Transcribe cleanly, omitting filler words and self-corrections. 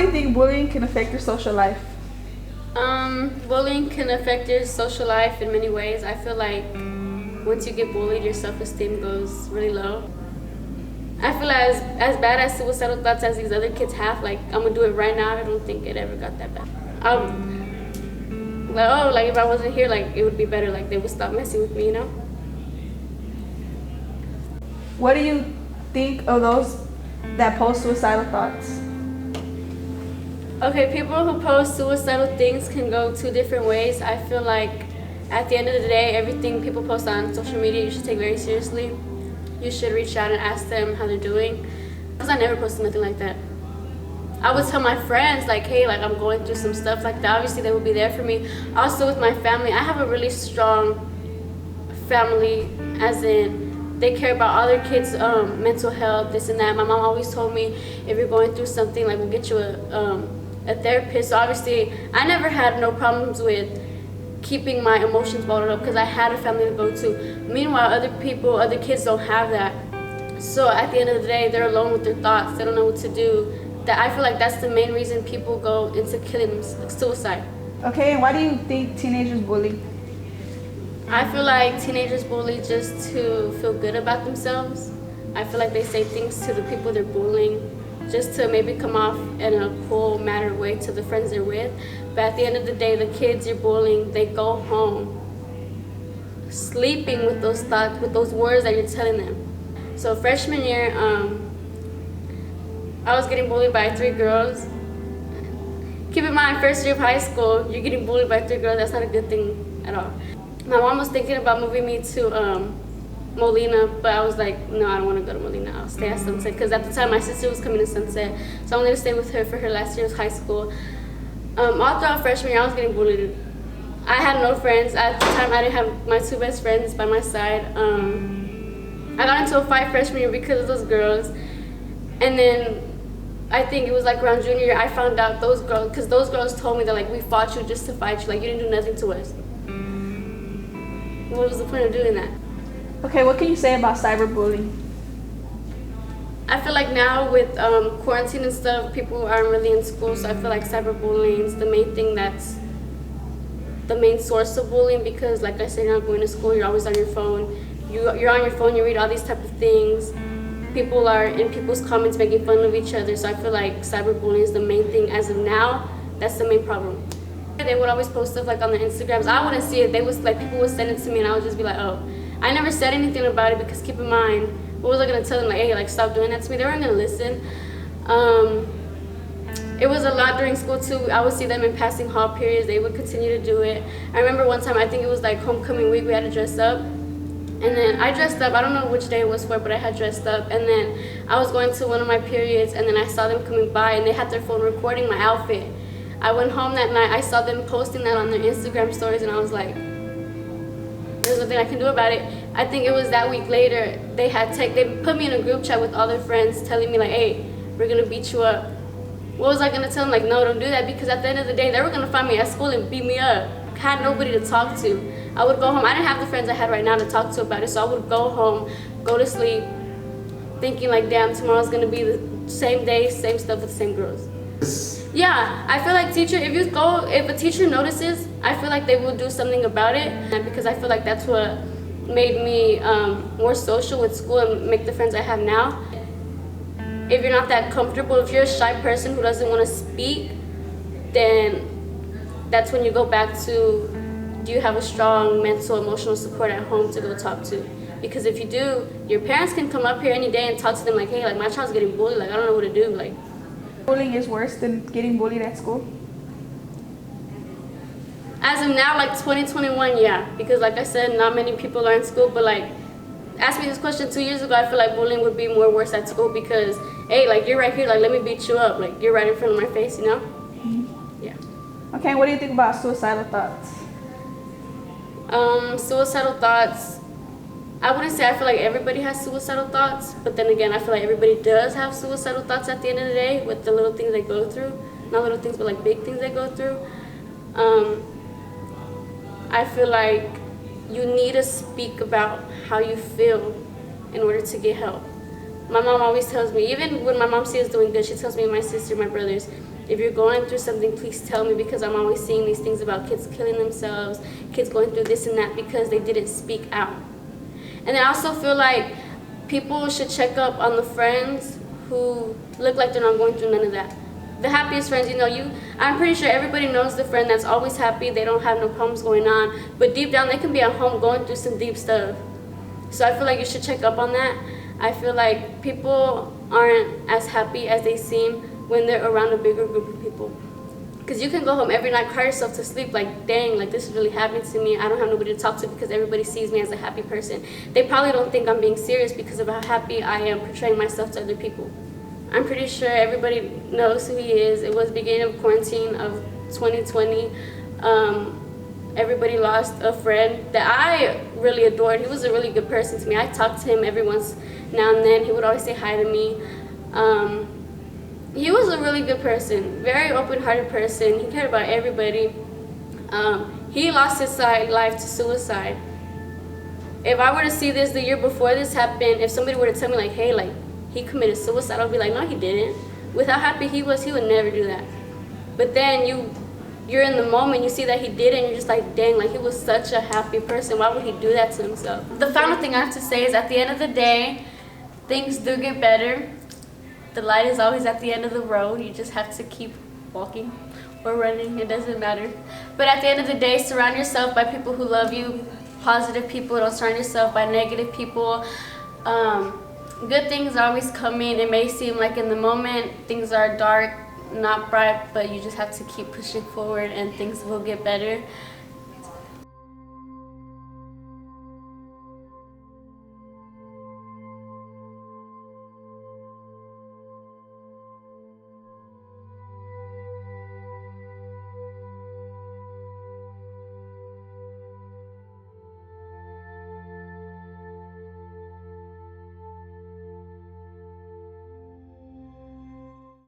do you think bullying can affect your social life? Bullying can affect your social life in many ways. I feel like once you get bullied, your self-esteem goes really low. I feel like as bad as suicidal thoughts as these other kids have, like, I'm gonna do it right now, I don't think it ever got that bad. Like, oh, like if I wasn't here, like it would be better, like they would stop messing with me, you know? What do you think of those that post suicidal thoughts? Okay, people who post suicidal things can go two different ways. I feel like at the end of the day, everything people post on social media, you should take very seriously. You should reach out and ask them how they're doing. Because I never posted nothing like that. I would tell my friends, like, hey, like I'm going through some stuff like that. Obviously, they would be there for me. Also with my family, I have a really strong family, as in they care about other kids' mental health, this and that. My mom always told me, if you're going through something, like we'll get you a therapist. So obviously, I never had no problems with keeping my emotions bottled up because I had a family to go to. Meanwhile, other people, other kids don't have that. So at the end of the day, they're alone with their thoughts. They don't know what to do. That I feel like that's the main reason people go into killing, like suicide. Okay, and why do you think teenagers bully? I feel like teenagers bully just to feel good about themselves. I feel like they say things to the people they're bullying just to maybe come off in a cool manner way to the friends they're with. But at the end of the day, the kids you're bullying, they go home sleeping with those thoughts, with those words that you're telling them. So freshman year, I was getting bullied by 3 girls. Keep in mind, first year of high school, you're getting bullied by 3 girls. That's not a good thing at all. My mom was thinking about moving me to Molina, but I was like, no, I don't want to go to Molina. I'll stay at Sunset, because at the time my sister was coming to Sunset, so I wanted to stay with her for her last year of high school. All throughout freshman year, I was getting bullied. I had no friends. At the time, I didn't have my 2 best friends by my side. I got into a fight freshman year because of those girls. And then I think it was like around junior year, I found out those girls, because those girls told me that like we fought you just to fight you, like you didn't do nothing to us. What was the point of doing that? Okay, what can you say about cyberbullying? I feel like now with quarantine and stuff, people aren't really in school, so I feel like cyberbullying is the main thing that's the main source of bullying, because like I said, you're not going to school, you're always on your phone. You're on your phone, you read all these type of things. People are in people's comments making fun of each other, so I feel like cyberbullying is the main thing as of now. That's the main problem. They would always post stuff like on their Instagrams. I wouldn't see it. They was like, people would send it to me and I would just be like, oh. I never said anything about it because keep in mind, what was I gonna tell them, like, hey, like stop doing that to me? They weren't gonna listen. It was a lot during school too. I would see them in passing hall periods. They would continue to do it. I remember one time, I think it was like homecoming week, we had to dress up. And then I dressed up, I don't know which day it was for, but I had dressed up. And then I was going to one of my periods and then I saw them coming by and they had their phone recording my outfit. I went home that night, I saw them posting that on their Instagram stories and I was like, there's nothing I can do about it. I think it was that week later, they put me in a group chat with all their friends telling me like, hey, we're gonna beat you up. What was I gonna tell them? Like, no, don't do that, because at the end of the day, they were gonna find me at school and beat me up. I had nobody to talk to. I would go home, I didn't have the friends I had right now to talk to about it, so I would go home, go to sleep, thinking like, damn, tomorrow's gonna be the same day, same stuff with the same girls. Yeah, I feel like if a teacher notices, I feel like they will do something about it, because I feel like that's what made me more social with school and make the friends I have now. If you're not that comfortable, if you're a shy person who doesn't want to speak, then that's when you go back to, do you have a strong mental, emotional support at home to go talk to? Because if you do, your parents can come up here any day and talk to them like, hey, like my child's getting bullied, like I don't know what to do, like. Bullying is worse than getting bullied at school? As of now, like 2021, yeah. Because like I said, not many people are in school, but like, ask me this question 2 years ago, I feel like bullying would be more worse at school because, hey, like you're right here, like let me beat you up. Like you're right in front of my face, you know? Mm-hmm. Yeah. Okay, what do you think about suicidal thoughts? Suicidal thoughts, I wouldn't say I feel like everybody has suicidal thoughts, but then again, I feel like everybody does have suicidal thoughts at the end of the day with the little things they go through. Not little things, but like big things they go through. I feel like you need to speak about how you feel in order to get help. My mom always tells me, even when my mom sees us doing good, she tells me and my sister, my brothers, if you're going through something, please tell me, because I'm always seeing these things about kids killing themselves, kids going through this and that because they didn't speak out. And I also feel like people should check up on the friends who look like they're not going through none of that. The happiest friends, I'm pretty sure everybody knows the friend that's always happy, they don't have no problems going on, but deep down they can be at home going through some deep stuff. So I feel like you should check up on that. I feel like people aren't as happy as they seem when they're around a bigger group of people. Because you can go home every night, cry yourself to sleep, like, dang, like, this is really happening to me. I don't have nobody to talk to because everybody sees me as a happy person. They probably don't think I'm being serious because of how happy I am portraying myself to other people. I'm pretty sure everybody knows who he is. It was the beginning of quarantine of 2020. Everybody lost a friend that I really adored. He was a really good person to me. I talked to him every once now and then. He would always say hi to me. He was a really good person, very open-hearted person. He cared about everybody. He lost his life to suicide. If I were to see this the year before this happened, if somebody were to tell me like, hey, like, he committed suicide, I'd be like, no, he didn't. With how happy he was, he would never do that. But then you're in the moment, you see that he did it, and you're just like, dang, like, he was such a happy person. Why would he do that to himself? The final thing I have to say is, at the end of the day, things do get better. The light is always at the end of the road. You just have to keep walking or running. It doesn't matter. But at the end of the day, surround yourself by people who love you, positive people. Don't surround yourself by negative people. Good things are always coming. It may seem like in the moment things are dark, not bright, but you just have to keep pushing forward and things will get better.